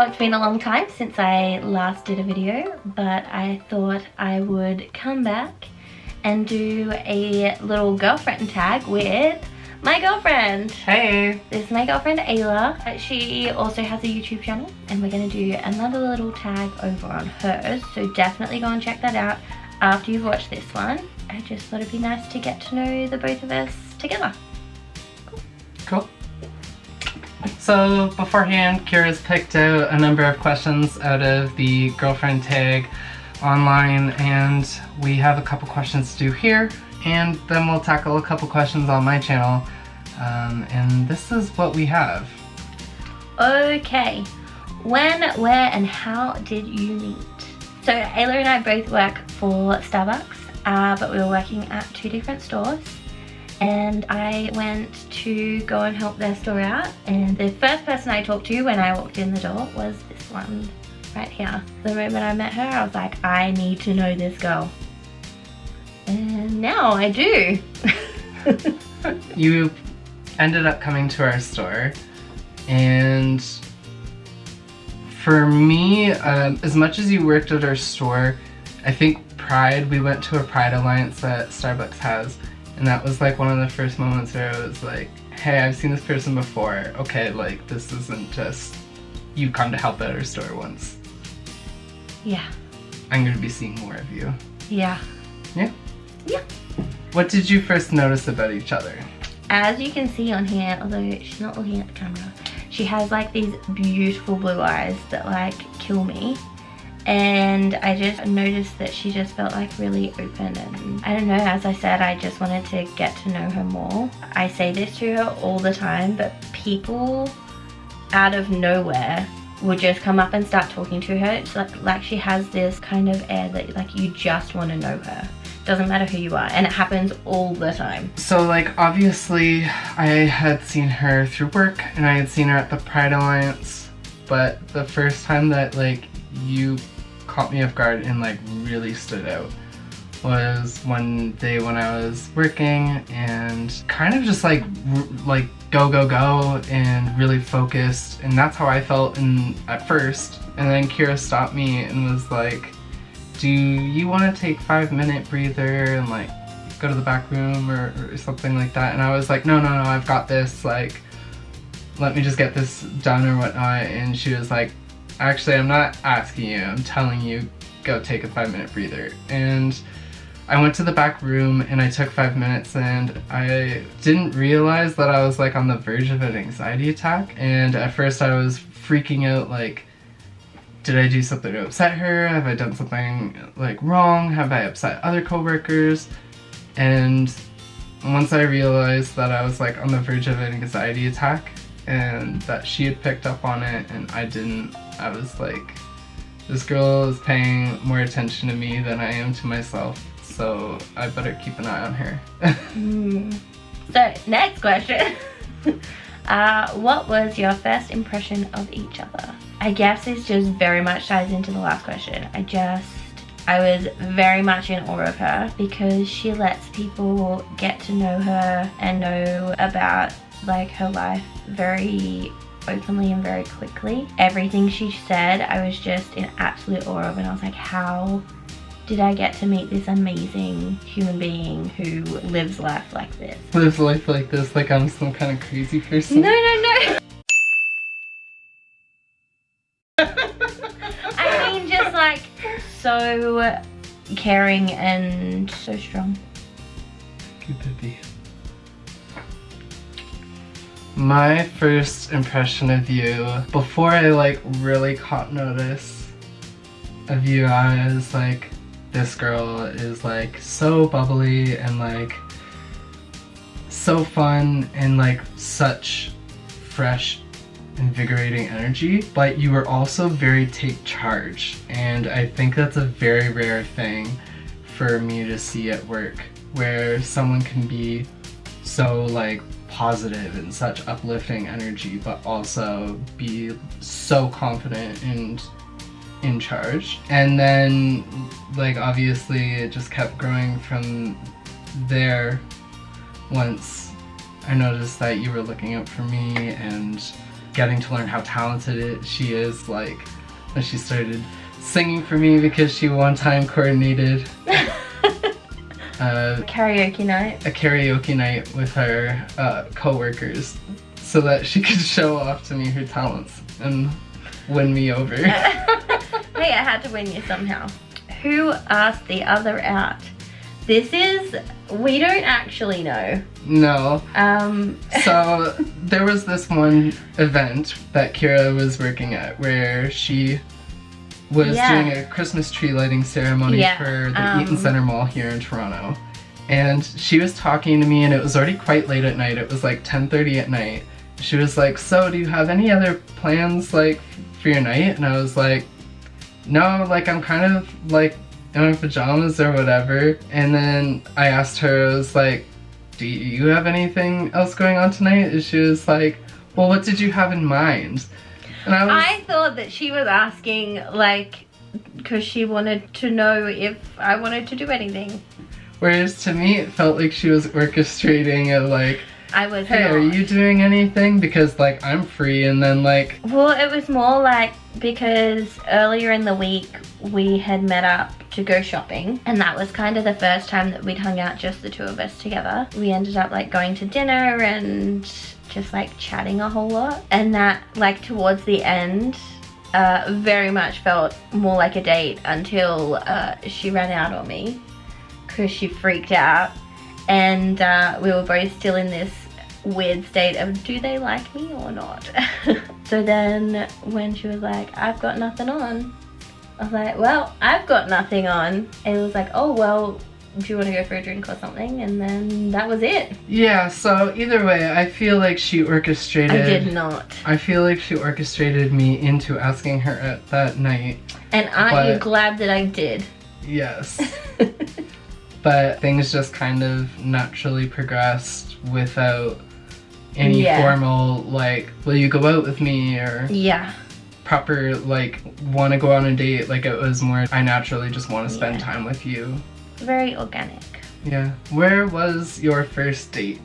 it's been a long time since I last did a video, but I thought I would come back and do a little girlfriend tag with my girlfriend. Hey! This is my girlfriend Ayla. She also has a YouTube channel and we're going to do another little tag over on hers. So definitely go and check that out after you've watched this one. I just thought it'd be nice to get to know the both of us together. Cool. So beforehand, Kirra's picked out a number of questions out of the girlfriend tag online, and we have a couple questions to do here, and then we'll tackle a couple questions on my channel, and this is what we have. Okay, when, where and how did you meet? So Ayla and I both work for Starbucks, but we were working at two different stores. And I went to go and help their store out, and the first person I talked to when I walked in the door was this one right here. The moment I met her, I was like, I need to know this girl. And now I do. You ended up coming to our store, and for me, as much as you worked at our store, I think we went to a Pride Alliance that Starbucks has. And that was like one of the first moments where I was like, hey, I've seen this person before. Okay, like this isn't just you come to help at our store once. Yeah. I'm gonna be seeing more of you. Yeah. Yeah? Yeah. What did you first notice about each other? As you can see on here, although she's not looking at the camera, she has like these beautiful blue eyes that like kill me. And I just noticed that she just felt like really open, and I don't know, as I said, I just wanted to get to know her more. I say this to her all the time, but people out of nowhere will just come up and start talking to her. It's like she has this kind of air that like you just want to know her. Doesn't matter who you are, and it happens all the time. So like obviously I had seen her through work and I had seen her at the Pride Alliance, but the first time that like you caught me off guard and like really stood out was one day when I was working and kind of just like go and really focused, and that's how I felt at first. And then Kirra stopped me and was like, do you want to take 5-minute breather and like go to the back room or something like that? And I was like, no, I've got this, like let me just get this done or whatnot. And she was like, actually, I'm not asking you, I'm telling you, go take a 5-minute breather. And I went to the back room and I took 5 minutes, and I didn't realize that I was like on the verge of an anxiety attack. And at first I was freaking out, like, did I do something to upset her? Have I done something like wrong? Have I upset other coworkers? And once I realized that I was like on the verge of an anxiety attack and that she had picked up on it and I didn't, I was like, this girl is paying more attention to me than I am to myself, so I better keep an eye on her. So, next question. What was your first impression of each other? I guess this just very much ties into the last question. I was very much in awe of her because she lets people get to know her and know about like her life very openly and very quickly. Everything she said, I was just in absolute awe of, and I was like, how did I get to meet this amazing human being who lives life like this? Lives life like this, like I'm some kind of crazy person? No. I mean, just like so caring and so strong. Good baby. My first impression of you, before I like really caught notice of you, I was like, this girl is like so bubbly and like so fun and like such fresh, invigorating energy, but you were also very take charge, and I think that's a very rare thing for me to see at work, where someone can be so like positive and such uplifting energy, but also be so confident and in charge. And then like obviously it just kept growing from there once I noticed that you were looking out for me and getting to learn how talented she is, like when she started singing for me because she one time coordinated karaoke night. A karaoke night with her co-workers so that she could show off to me her talents and win me over. Hey, I had to win you somehow. Who asked the other out? This is, we don't actually know. No. So there was this one event that Kirra was working at where she was doing a Christmas tree lighting ceremony for the Eaton Centre Mall here in Toronto. And she was talking to me and it was already quite late at night. It was like 10:30 at night. She was like, so do you have any other plans like for your night? And I was like, no, like I'm kind of like in my pajamas or whatever. And then I asked her, I was like, do you have anything else going on tonight? And she was like, well, what did you have in mind? And I thought that she was asking, like, because she wanted to know if I wanted to do anything. Whereas to me, it felt like she was orchestrating a, like, I was hey, not. are you doing anything? Because, like, I'm free, and then, like... Well, it was more like, because earlier in the week, we had met up to go shopping, and that was kind of the first time that we'd hung out, just the two of us together. We ended up, like, going to dinner and just, like, chatting a whole lot. And that, like, towards the end, very much felt more like a date until she ran out on me, because she freaked out. And we were both still in this weird state of, do they like me or not? So then when she was like, I've got nothing on, I was like, well, I've got nothing on. And it was like, oh, well, do you want to go for a drink or something? And then that was it. Yeah, so either way, I feel like she orchestrated... I did not. I feel like she orchestrated me into asking her at that night. And aren't you glad that I did? Yes. But things just kind of naturally progressed without any formal, like, will you go out with me, or proper, like, want to go on a date. Like, it was more, I naturally just want to spend time with you. Very organic. Yeah. Where was your first date?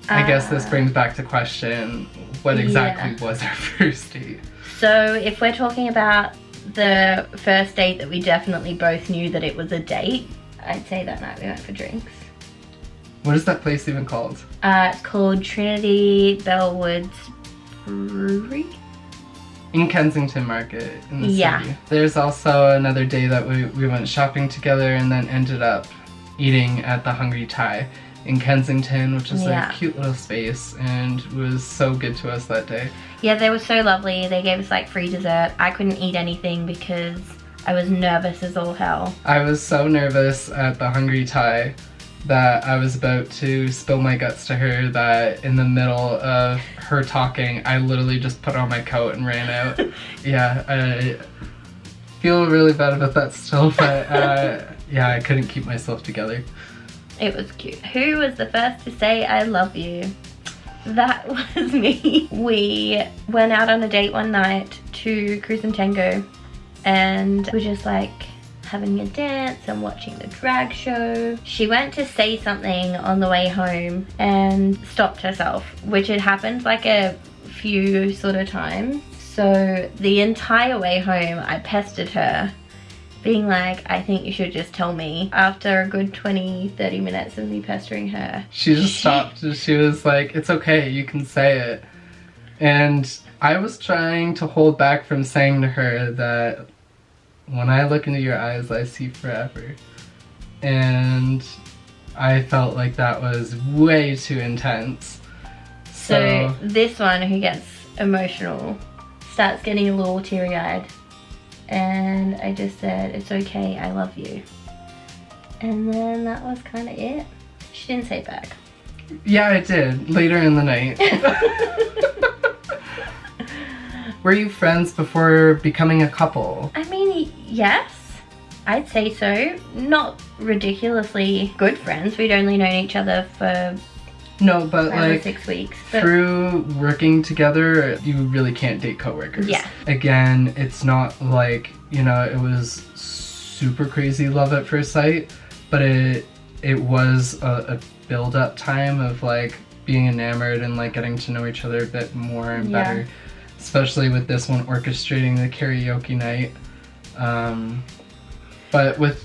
I guess this brings back to question, what exactly was our first date? So if we're talking about the first date that we definitely both knew that it was a date, I'd say that night we went for drinks. What is that place even called? It's called Trinity Bellwoods Brewery. In Kensington Market in the city. There's also another day that we went shopping together and then ended up eating at the Hungry Thai in Kensington, which is a cute little space, and was so good to us that day. Yeah, they were so lovely. They gave us like free dessert. I couldn't eat anything because I was nervous as all hell. I was so nervous at the Hungry Thai that I was about to spill my guts to her, that in the middle of her talking, I literally just put on my coat and ran out. Yeah, I feel really bad about that still, but yeah, I couldn't keep myself together. It was cute. Who was the first to say I love you? That was me. We went out on a date one night to Cruise and Tango, and we were just like having a dance and watching the drag show. She went to say something on the way home and stopped herself, which had happened like a few sort of times. So the entire way home I pestered her, being like, I think you should just tell me. After a good 20-30 minutes of me pestering her, she just stopped and she was like, it's okay, you can say it. And I was trying to hold back from saying to her that when I look into your eyes, I see forever. And I felt like that was way too intense. So this one, who gets emotional, starts getting a little teary-eyed. And I just said, it's okay, I love you. And then that was kind of it. She didn't say it back. Yeah, I did, later in the night. Were you friends before becoming a couple? I mean, yes, I'd say so. Not ridiculously good friends. We'd only known each other for like 6 weeks. But through working together, you really can't date coworkers. Yeah. Again, it's not like, you know, it was super crazy love at first sight, but it was a build-up time of like being enamored and like getting to know each other a bit more and better. especially with this one orchestrating the karaoke night. But with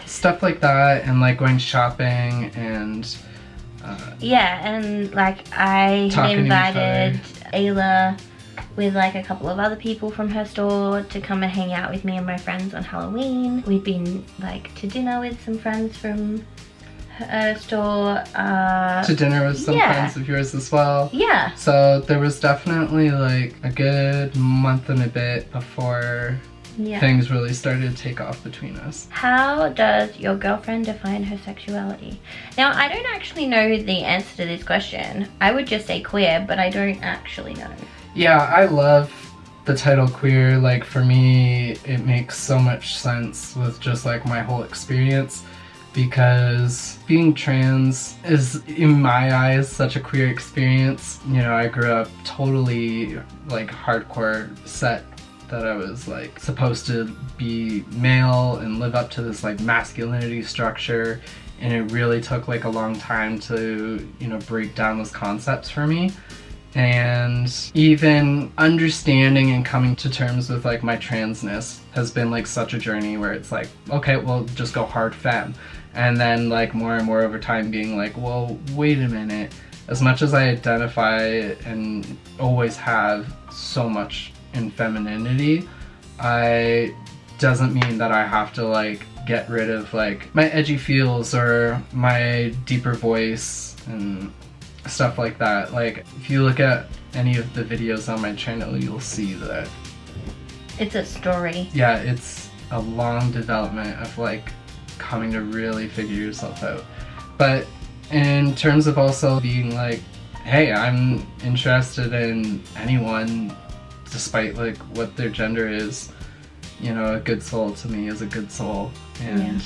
stuff like that and like going shopping and yeah, and like I had invited Ayla with like a couple of other people from her store to come and hang out with me and my friends on Halloween. We'd been like to dinner with some friends from her store. To dinner with some friends of yours as well. Yeah. So there was definitely like a good month and a bit before things really started to take off between us. How does your girlfriend define her sexuality? Now, I don't actually know the answer to this question. I would just say queer, but I don't actually know. Yeah, I love the title queer. Like for me, it makes so much sense with just like my whole experience, because being trans is, in my eyes, such a queer experience. You know, I grew up totally like hardcore set that I was like supposed to be male and live up to this like masculinity structure, and it really took like a long time to, you know, break down those concepts for me. And even understanding and coming to terms with like my transness has been like such a journey where it's like, okay, well, just go hard femme. And then like more and more over time being like, well, wait a minute, as much as I identify and always have so much in femininity, I doesn't mean that I have to like get rid of like my edgy feels or my deeper voice and stuff like that. Like if you look at any of the videos on my channel, you'll see that it's a story. Yeah, it's a long development of like coming to really figure yourself out. But in terms of also being like, hey, I'm interested in anyone despite like what their gender is, you know, a good soul to me is a good soul. And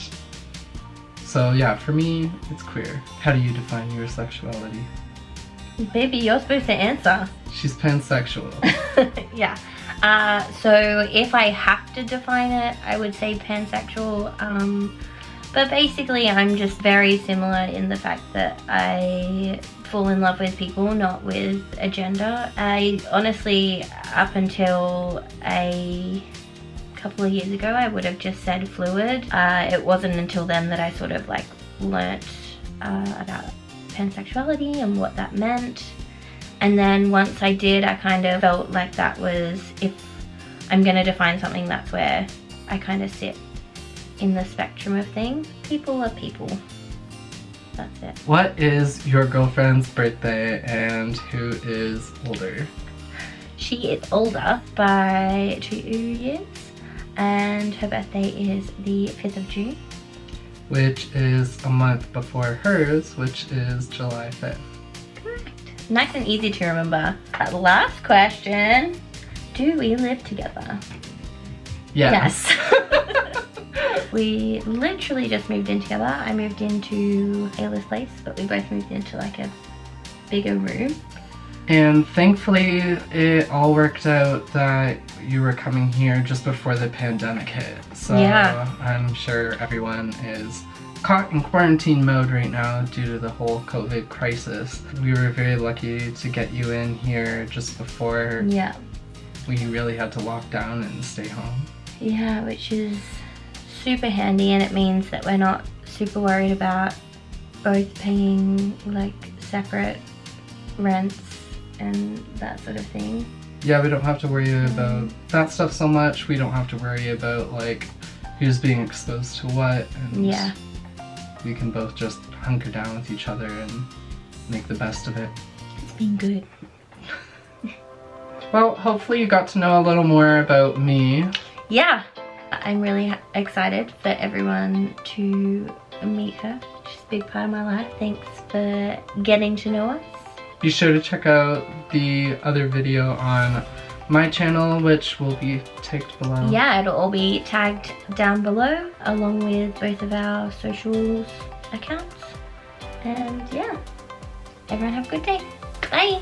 so yeah, for me, it's queer. How do you define your sexuality? Baby, you're supposed to answer. She's pansexual. Yeah. So if I have to define it, I would say pansexual. But basically, I'm just very similar in the fact that I fall in love with people, not with a gender. I honestly, up until a couple of years ago, I would have just said fluid. It wasn't until then that I sort of like learnt about pansexuality and what that meant. And then once I did, I kind of felt like that was, if I'm gonna define something, that's where I kind of sit in the spectrum of things. People are people. That's it. What is your girlfriend's birthday and who is older? She is older by 2 years and her birthday is the 5th of June. Which is a month before hers, which is July 5th. Correct. Nice and easy to remember. That last question, do we live together? Yes. We literally just moved in together. I moved into Ayla's place, but we both moved into like a bigger room. And thankfully, it all worked out that you were coming here just before the pandemic hit. So I'm sure everyone is caught in quarantine mode right now due to the whole COVID crisis. We were very lucky to get you in here just before we really had to lock down and stay home. Yeah, which is super handy, and it means that we're not super worried about both paying like separate rents and that sort of thing. Yeah, we don't have to worry about that stuff so much. We don't have to worry about like who's being exposed to what, and we can both just hunker down with each other and make the best of it. It's been good. Well, hopefully you got to know a little more about me. Yeah, I'm really excited for everyone to meet her. She's a big part of my life. Thanks for getting to know us. Be sure to check out the other video on my channel, which will be tagged below. Yeah, it'll all be tagged down below, along with both of our socials accounts. And yeah, everyone have a good day. Bye.